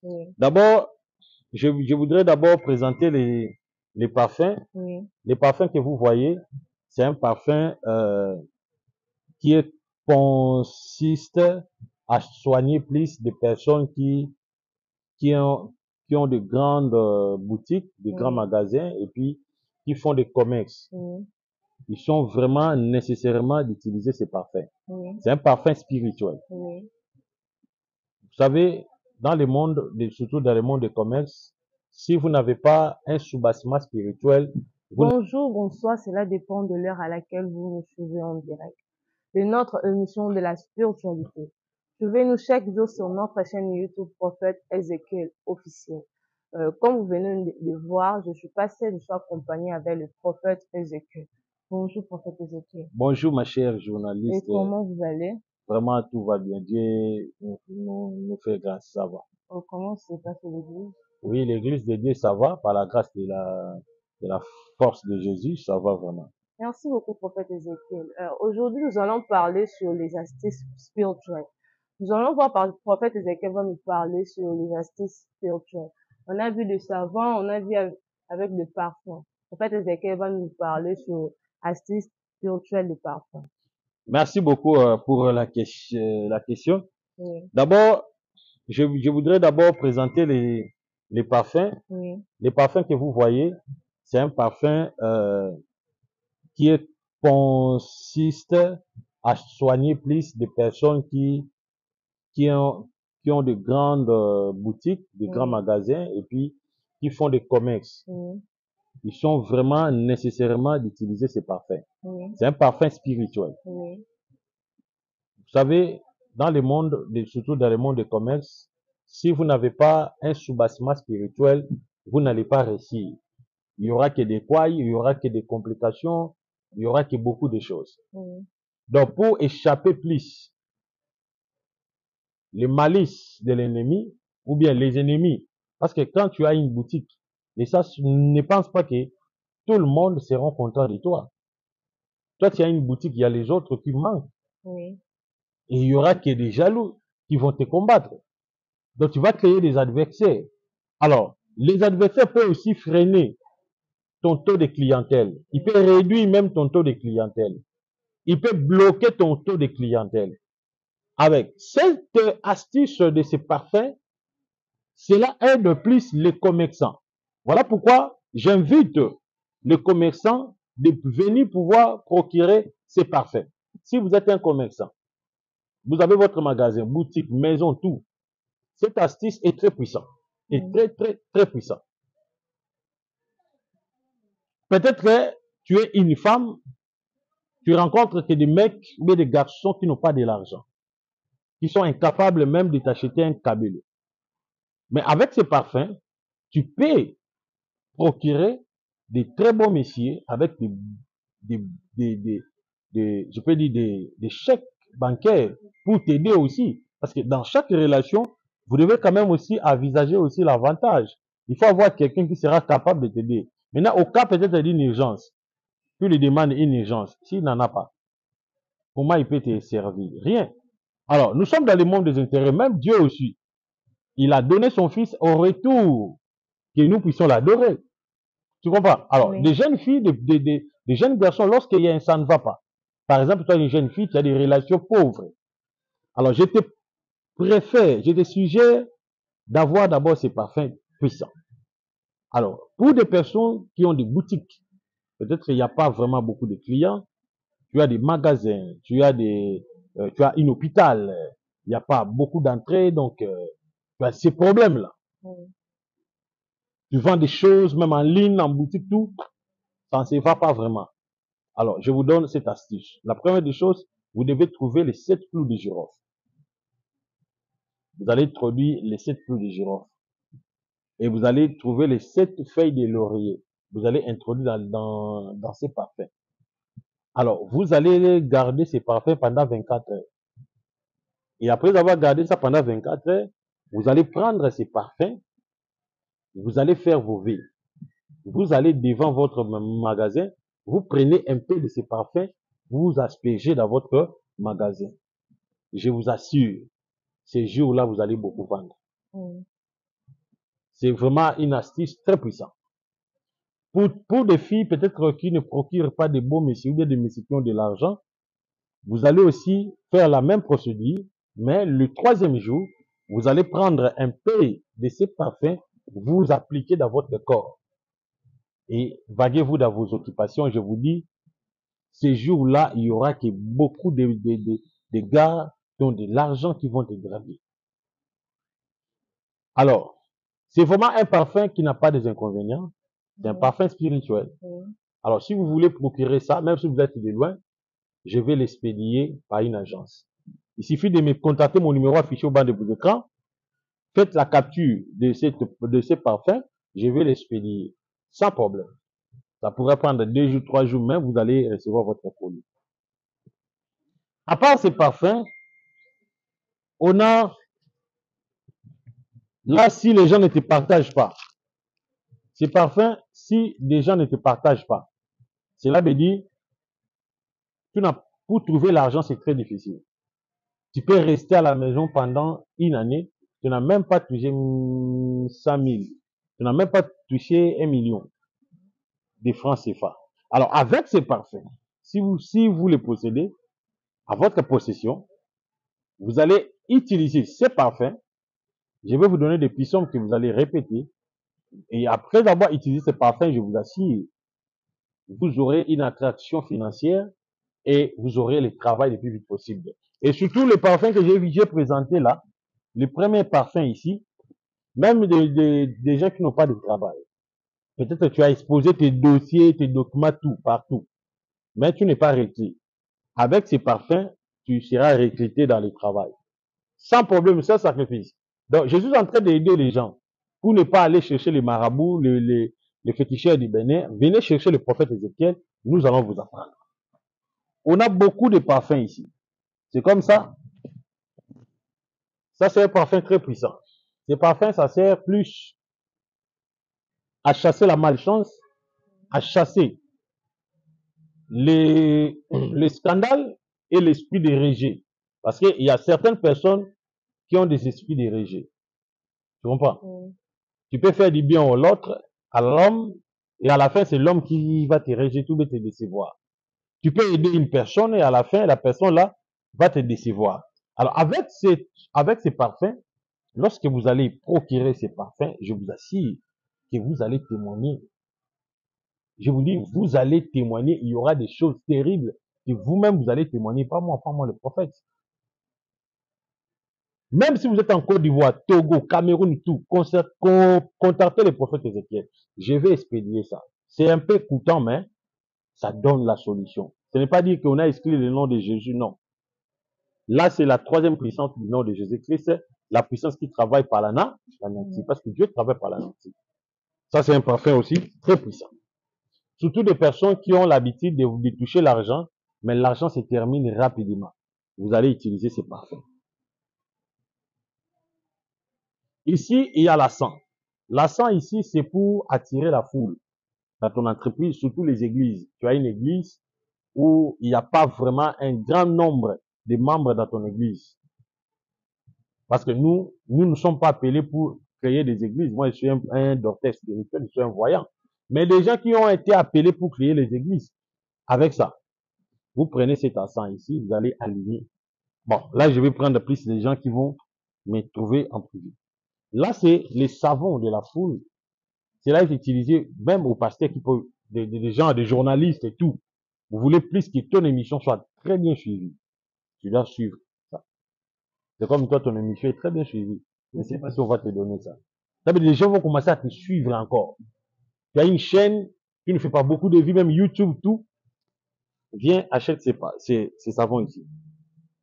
Oui, D'abord, je voudrais d'abord présenter les parfums. oui, Les parfums que vous voyez, c'est un parfum qui consiste à soigner plus de personnes qui ont, qui ont de grandes boutiques, de grands oui, magasins et puis qui font des commerces. oui, Ils sont vraiment nécessairement d'utiliser ces parfums. oui, C'est un parfum spirituel. oui. Vous savez, dans le monde, surtout dans le monde du commerce, si vous n'avez pas un soubassement spirituel, Bonjour, bonsoir, cela dépend de l'heure à laquelle vous nous suivez en direct de notre émission de la spiritualité. Suivez-nous chaque jour sur notre chaîne YouTube Prophète Ézéchiel officiel. Comme vous venez de voir, je suis pas seule, je suis accompagnée avec le prophète Ézéchiel. Bonjour, prophète Ézéchiel. bonjour ma chère Et journaliste, comment vous allez? vraiment tout va bien. Dieu nous fait grâce, ça va. Comment se passe l'église? Oui, l'église de Dieu, ça va, par la grâce de la force de Jésus, ça va vraiment. Merci beaucoup, prophète Ézéchiel. Aujourd'hui, nous allons parler sur les astuces spirituelles. Nous allons voir par le prophète Ézéchiel va nous parler sur les astuces spirituelles. On a vu le savon, on a vu avec le parfum. Le prophète Ézéchiel va nous parler sur astuces spirituelles de parfum. Merci beaucoup pour la question. Oui, D'abord, je voudrais d'abord présenter les parfums. oui, Les parfums que vous voyez, c'est un parfum qui consiste à soigner plus de personnes qui ont, qui ont de grandes boutiques, de grands oui, magasins et puis qui font des commerces. oui, Ils sont vraiment nécessairement d'utiliser ces parfums. oui, C'est un parfum spirituel. oui, Vous savez, dans le monde, surtout dans le monde du commerce, si vous n'avez pas un soubassement spirituel, vous n'allez pas réussir. Il y aura que des couailles, il y aura que des complications, il y aura que beaucoup de choses. oui, Donc, pour échapper plus les malices de l'ennemi, ou bien les ennemis, parce que quand tu as une boutique, et ça, ne pense pas que tout le monde sera content de toi. Toi, tu as une boutique, il y a les autres qui manquent, oui, et il y aura que des jaloux qui vont te combattre. Donc, tu vas créer des adversaires. Alors, les adversaires peuvent aussi freiner ton taux de clientèle. Il peut réduire même ton taux de clientèle. Il peut bloquer ton taux de clientèle. Avec cette astuce de ces parfums, cela aide plus les commerçants. Voilà pourquoi j'invite les commerçants de venir pouvoir procurer ces parfums. Si vous êtes un commerçant, vous avez votre magasin, boutique, maison, tout. Cette astuce est très puissante. Et très, très, très puissant. Peut-être que tu es une femme, tu rencontres que des mecs ou des garçons qui n'ont pas de l'argent, qui sont incapables même de t'acheter un cabinet. Mais avec ces parfums, tu peux procurer des très bons messieurs avec des, des, je peux dire des chèques bancaires pour t'aider aussi. Parce que dans chaque relation, vous devez quand même aussi envisager aussi l'avantage. Il faut avoir quelqu'un qui sera capable de t'aider. Maintenant, au cas peut-être d'une urgence, tu lui demandes une urgence. S'il n'en a pas, comment il peut te servir? Rien. Alors, nous sommes dans le monde des intérêts. Même Dieu aussi, il a donné son fils au retour que nous puissions l'adorer. Tu comprends? Alors, oui, des jeunes filles, des jeunes garçons, lorsqu'il y a un ça ne va pas. Par exemple, toi, une jeune fille, tu as des relations pauvres. Alors, je te suggère d'avoir d'abord ces parfums puissants. Alors, pour des personnes qui ont des boutiques, peut-être qu'il n'y a pas vraiment beaucoup de clients, tu as des magasins, tu as une hôpital, il n'y a pas beaucoup d'entrées, donc tu as ces problèmes-là. oui. Tu vends des choses, même en ligne, en boutique, tout, ça ne se va pas vraiment. Alors, je vous donne cette astuce. La première des choses, vous devez trouver les 7 clous de girofle. Vous allez introduire les 7 clous de girofle. Et vous allez trouver les 7 feuilles de laurier. Vous allez introduire dans ces parfums. Alors, vous allez garder ces parfums pendant 24 heures. Et après avoir gardé ça pendant 24 heures, vous allez prendre ces parfums, vous allez faire vos vœux. Vous allez devant votre magasin, vous prenez un peu de ces parfums, vous aspergez dans votre magasin. Je vous assure, ces jours-là, vous allez beaucoup vendre. Oui. C'est vraiment une astuce très puissante. Pour des filles peut-être qui ne procurent pas de beaux messieurs ou bien des messieurs qui ont de l'argent, vous allez aussi faire la même procédure, mais le troisième jour, vous allez prendre un peu de ces parfums, vous appliquer dans votre corps. Et vaguez-vous dans vos occupations. Je vous dis, ces jours-là, il y aura que beaucoup de gars qui ont de l'argent qui vont te gravir. Alors, c'est vraiment un parfum qui n'a pas des inconvénients. C'est un Oui. parfum spirituel. Oui. Alors, si vous voulez procurer ça, même si vous êtes de loin, je vais l'expédier par une agence. Il suffit de me contacter, mon numéro affiché au bas de vos écrans. Faites la capture de ces parfums, je vais l'expédier sans problème. Ça pourrait prendre 2 jours, 3 jours, mais vous allez recevoir votre colis. À part ces parfums, on a, là, si les gens ne te partagent pas, ces parfums, si les gens ne te partagent pas, cela veut dire, pour trouver l'argent, c'est très difficile. Tu peux rester à la maison pendant une année, tu n'as même pas touché 100 000, tu n'as même pas touché 1 million de francs CFA. Alors, avec ces parfums, si vous les possédez, à votre possession, vous allez utiliser ces parfums. Je vais vous donner des puissants que vous allez répéter. Et après avoir utilisé ces parfums, je vous assure, vous aurez une attraction financière et vous aurez le travail le plus vite possible. Et surtout, les parfums que j'ai présentés là, les premiers parfums ici, même des gens qui n'ont pas de travail. Peut-être que tu as exposé tes dossiers, tes documents, tout, partout. Mais tu n'es pas recruté. Avec ces parfums, tu seras recruté dans le travail. Sans problème, sans sacrifice. Donc, je suis en train d'aider les gens pour ne pas aller chercher les marabouts, les féticheurs du Bénin. Venez chercher le prophète Ézéchiel, nous allons vous apprendre. On a beaucoup de parfums ici. C'est comme ça. Ça, c'est un parfum très puissant. Ces parfums, ça sert plus à chasser la malchance, à chasser les scandales et l'esprit de rejet. Parce qu'il y a certaines personnes qui ont des esprits de rejet. Tu comprends? Oui. Tu peux faire du bien à l'autre, à l'homme, et à la fin, c'est l'homme qui va te rejeter ou te décevoir. Tu peux aider une personne et à la fin, la personne là va te décevoir. Alors, avec ces parfums, lorsque vous allez procurer ces parfums, je vous assure que vous allez témoigner. Je vous dis, vous allez témoigner, il y aura des choses terribles que vous-même vous allez témoigner, pas moi le prophète. Même si vous êtes en Côte d'Ivoire, Togo, Cameroun, tout, contactez le prophète Ézéchiel. Je vais expédier ça. C'est un peu coûtant, mais ça donne la solution. Ce n'est pas dire qu'on a exclu le nom de Jésus, non. Là, c'est la troisième puissance du nom de Jésus-Christ, la puissance qui travaille par la nature, parce que Dieu travaille par la nature. Ça, c'est un parfum aussi très puissant. Surtout des personnes qui ont l'habitude de toucher l'argent, mais l'argent se termine rapidement. Vous allez utiliser ces parfums. Ici, il y a l'encens. L'encens ici, c'est pour attirer la foule dans ton entreprise, surtout les églises. Tu as une église où il n'y a pas vraiment un grand nombre de membres dans ton église. Parce que nous ne sommes pas appelés pour créer des églises. Moi, je suis un docteur spirituel, je suis un voyant. Mais les gens qui ont été appelés pour créer les églises, avec ça, vous prenez cet encens ici, vous allez aligner. Bon, là, je vais prendre plus les gens qui vont me trouver en privé. Là, c'est les savons de la foule. C'est là utilisé même aux pasteurs qui peuvent, des gens, des journalistes et tout. Vous voulez plus que ton émission soit très bien suivie. Tu dois suivre ça. C'est comme toi, ton émission est très bien suivie. Je ne sais pas si on va te donner ça. Ça veut dire que les gens vont commencer à te suivre encore. Tu as une chaîne qui ne fait pas beaucoup de vues, même YouTube, tout. Viens, achète ces savons ici.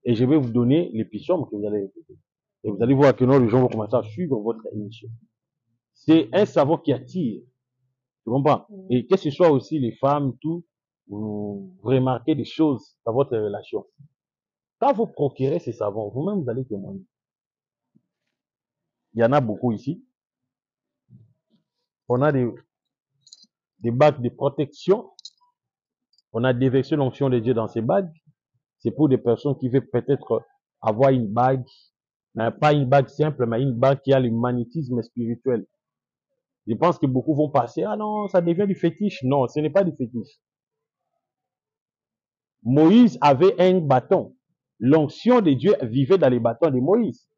Et je vais vous donner les puissants que vous allez écouter. Et vous allez voir que non, les gens vont commencer à suivre votre émission. C'est un savon qui attire. Tu comprends? Et que ce soit aussi les femmes, tout, vous remarquez des choses dans votre relation. Quand vous procurez ces savons, vous-même, vous allez témoigner. Il y en a beaucoup ici. On a des bagues de protection. On a déversé l'onction de Dieu dans ces bagues. C'est pour des personnes qui veulent peut-être avoir une bague Mais pas une bague simple, mais une bague qui a le magnétisme spirituel. Je pense que beaucoup vont passer, ah non, ça devient du fétiche. Non, ce n'est pas du fétiche. Moïse avait un bâton. L'onction de Dieu vivait dans les bâtons de Moïse.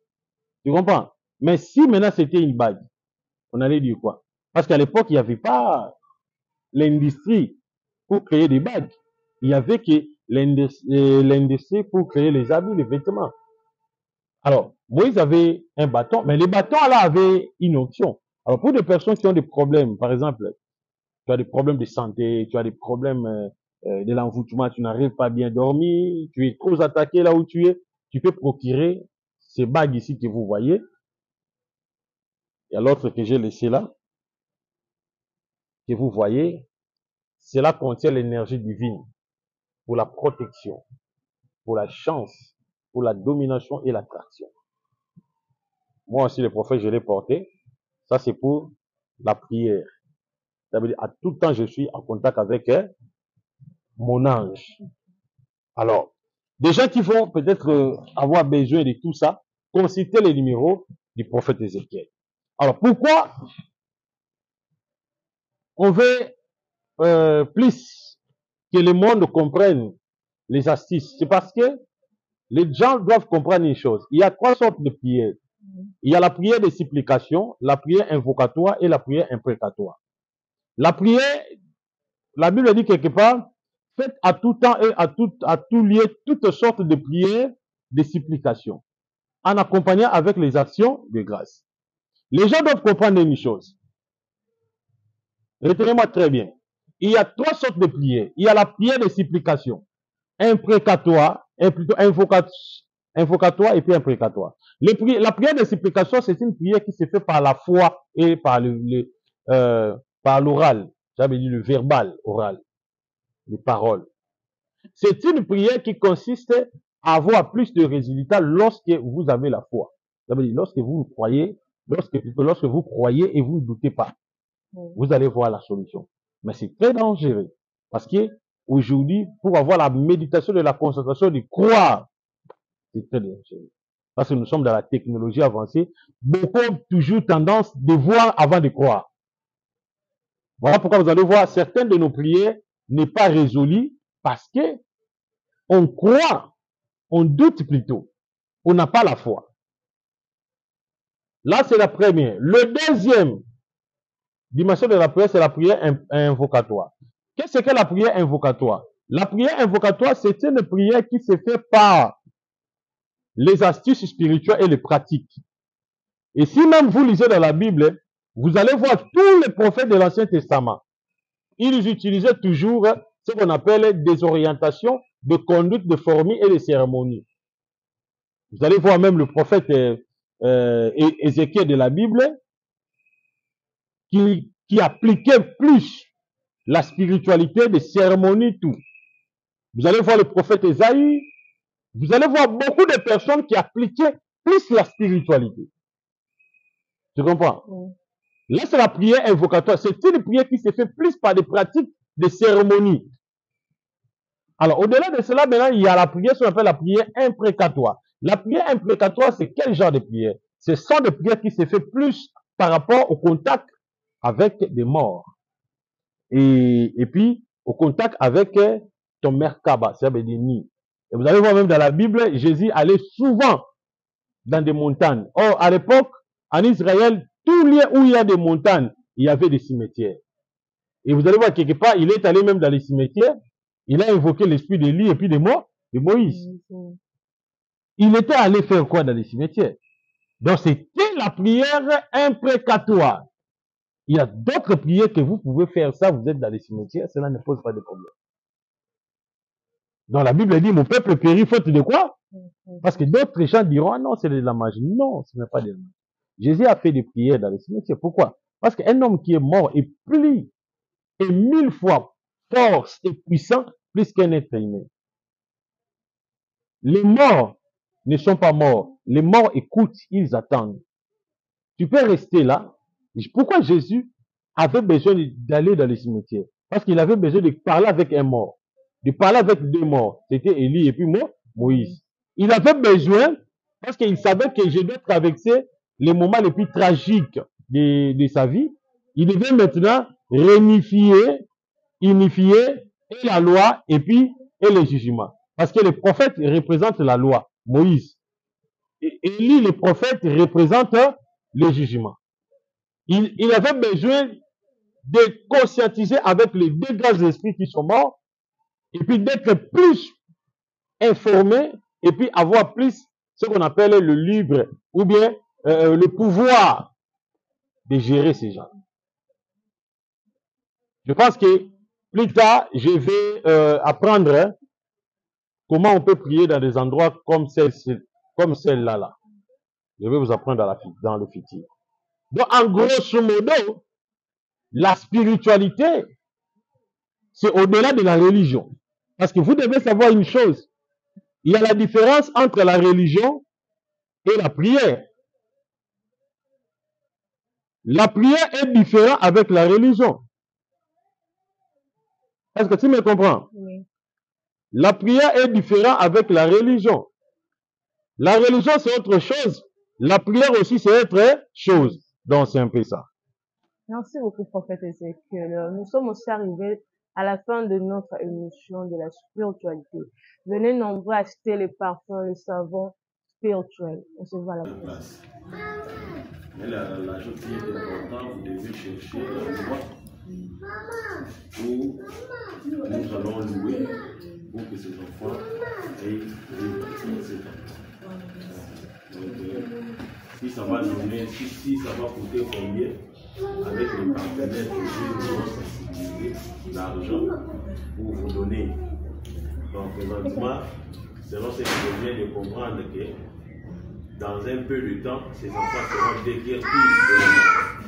Tu comprends? Mais si maintenant c'était une bague, on allait dire quoi? Parce qu'à l'époque, il n'y avait pas l'industrie pour créer des bagues. Il y avait que l'industrie pour créer les habits, les vêtements. Alors, Moïse avait un bâton, mais les bâtons là avaient une onction. Alors, pour des personnes qui ont des problèmes, par exemple, tu as des problèmes de santé, tu as des problèmes de l'envoûtement, tu n'arrives pas à bien dormir, tu es trop attaqué là où tu es, tu peux procurer ces bagues ici que vous voyez. Il y a l'autre que j'ai laissé là, que vous voyez. Cela contient l'énergie divine pour la protection, pour la chance, pour la domination et l'attraction. Moi aussi, le prophète, je l'ai porté. Ça, c'est pour la prière. Ça veut dire, à tout temps, je suis en contact avec mon ange. Alors, des gens qui vont peut-être avoir besoin de tout ça, consultez les numéros du prophète Ézéchiel. Alors, pourquoi on veut plus que le monde comprenne les astuces? C'est parce que les gens doivent comprendre une chose. Il y a trois sortes de prières. Il y a la prière de supplication, la prière invocatoire et la prière imprécatoire. La prière, la Bible dit quelque part, faites à tout temps et à tout lieu toutes sortes de prières de supplication, en accompagnant avec les actions de grâce. Les gens doivent comprendre une chose. Retenez-moi très bien. Il y a trois sortes de prières. Il y a la prière de supplication, imprécatoire, plutôt invocatoire et puis imprécatoire. La prière de supplication, c'est une prière qui se fait par la foi et par par l'oral. J'avais dit le verbal oral, les paroles. C'est une prière qui consiste à avoir plus de résultats lorsque vous avez la foi. Ça veut dire lorsque vous croyez, lorsque vous croyez et vous ne doutez pas, vous allez voir la solution. Mais c'est très dangereux parce que aujourd'hui, pour avoir la méditation de la concentration, de croire, c'est très dangereux. Parce que nous sommes dans la technologie avancée, beaucoup ont toujours tendance de voir avant de croire. Voilà pourquoi vous allez voir certaines de nos prières n'est pas résolues parce que on croit, on doute plutôt, on n'a pas la foi. Là, c'est la première. Le deuxième dimension de la prière, c'est la prière invocatoire. Qu'est-ce que la prière invocatoire? La prière invocatoire, c'est une prière qui se fait par les astuces spirituelles et les pratiques. Et si même vous lisez dans la Bible, vous allez voir tous les prophètes de l'Ancien Testament. Ils utilisaient toujours ce qu'on appelle des orientations de conduite de fourmis et de cérémonies. Vous allez voir même le prophète Ézéchiel de la Bible qui appliquait plus la spiritualité des cérémonies, tout. Vous allez voir le prophète Ésaïe, vous allez voir beaucoup de personnes qui appliquaient plus la spiritualité. Tu comprends? Là, c'est la prière invocatoire. C'est une prière qui se fait plus par des pratiques de cérémonies. Alors, au-delà de cela, maintenant, il y a la prière, ce qu'on appelle la prière imprécatoire. La prière imprécatoire, c'est quel genre de prière? Ce sont des prières qui se fait plus par rapport au contact avec des morts. Et puis, au contact avec ton Merkaba, c'est-à-dire des nids. Et vous allez voir même dans la Bible, Jésus allait souvent dans des montagnes. Or, à l'époque, en Israël, tout lieu où il y a des montagnes, il y avait des cimetières. Et vous allez voir quelque part, il est allé même dans les cimetières, il a invoqué l'esprit d'Élie et puis de Moïse. Il était allé faire quoi dans les cimetières? Donc, c'était la prière imprécatoire. Il y a d'autres prières que vous pouvez faire ça, vous êtes dans les cimetières, cela ne pose pas de problème. Donc la Bible dit, mon peuple périt faute de quoi? Parce que d'autres gens diront, ah non, c'est de la magie. Non, ce n'est pas de la magie. Jésus a fait des prières dans les cimetières. Pourquoi? Parce qu'un homme qui est mort est plus et 1000 fois force et puissant plus qu'un être humain. Les morts ne sont pas morts. Les morts écoutent, ils attendent. Tu peux rester là. Pourquoi Jésus avait besoin d'aller dans les cimetières? Parce qu'il avait besoin de parler avec un mort. De parler avec deux morts. C'était Élie et puis Moïse. Il avait besoin Parce qu'il savait que je dois traverser les moments les plus tragiques de sa vie. Il devait maintenant unifier et la loi et puis et le jugement. Parce que le prophète représente la loi, Moïse. Et Élie, le prophète, représente le jugement. Il avait besoin de conscientiser avec les deux grands esprits qui sont morts et puis d'être plus informé et puis avoir plus ce qu'on appelle le libre ou bien le pouvoir de gérer ces gens. Je pense que plus tard, je vais apprendre comment on peut prier dans des endroits comme celle-là. Je vais vous apprendre dans le futur. Donc, en grosso modo, la spiritualité, c'est au-delà de la religion. Parce que vous devez savoir une chose. Il y a la différence entre la religion et la prière. La prière est différente avec la religion. Est-ce que tu me comprends? Oui. La prière est différente avec la religion. La religion, c'est autre chose. La prière aussi, c'est autre chose. Donc, c'est un peu ça. Merci beaucoup, prophète Ezekiel. Nous sommes aussi arrivés à la fin de notre émission de la spiritualité. Venez nombreux acheter les parfums, le savon spirituel. On se voit à la place. Mais la chose qui est importante, vous devez chercher l'endroit où nous allons louer pour que ces enfants aient des si ça va donner, si ça va coûter combien, avec les partenaires que j'ai sensibilisé l'argent pour vous donner. Donc, présentement, selon ce que je viens de comprendre, que dans un peu de temps, ces enfants seront déguerpis.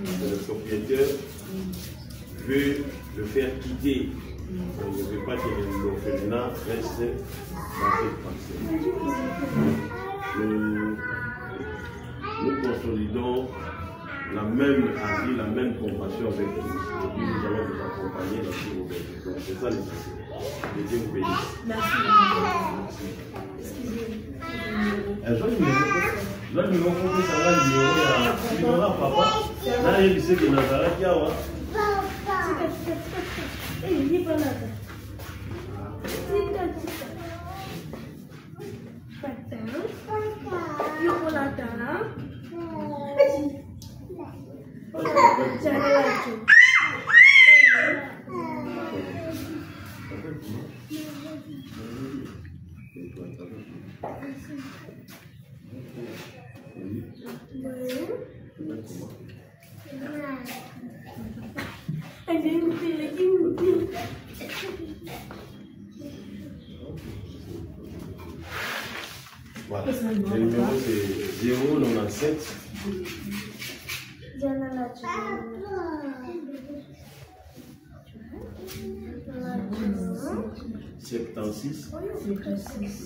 Le propriétaire veut le faire quitter. Donc, je ne veux pas que l'orphelinat reste dans cette parcelle. Nous consolidons la même avis, la même compassion avec vous. Et puis nous allons vous accompagner dans ce moment. Donc c'est ça l'essentiel. Que Dieu vous bénisse. Merci. Je dois numéro pour que ça va numéro à papa. Là, il sait que Nazareth qui a wa. Voilà. Le numéro c'est 097 76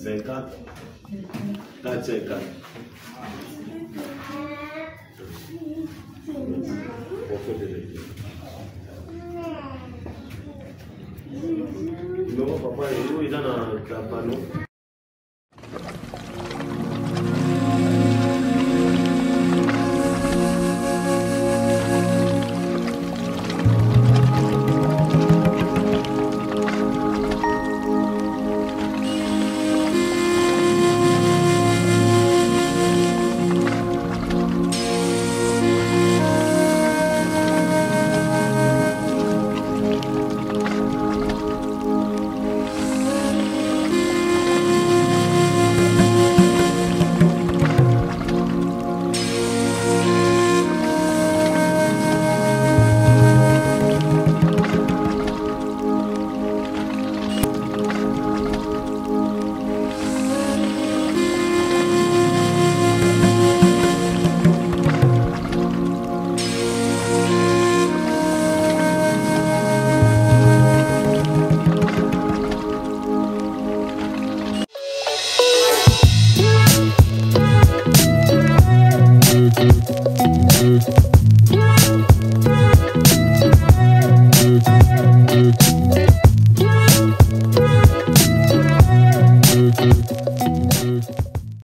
24 454. Numéro papa, il est dans la panneau.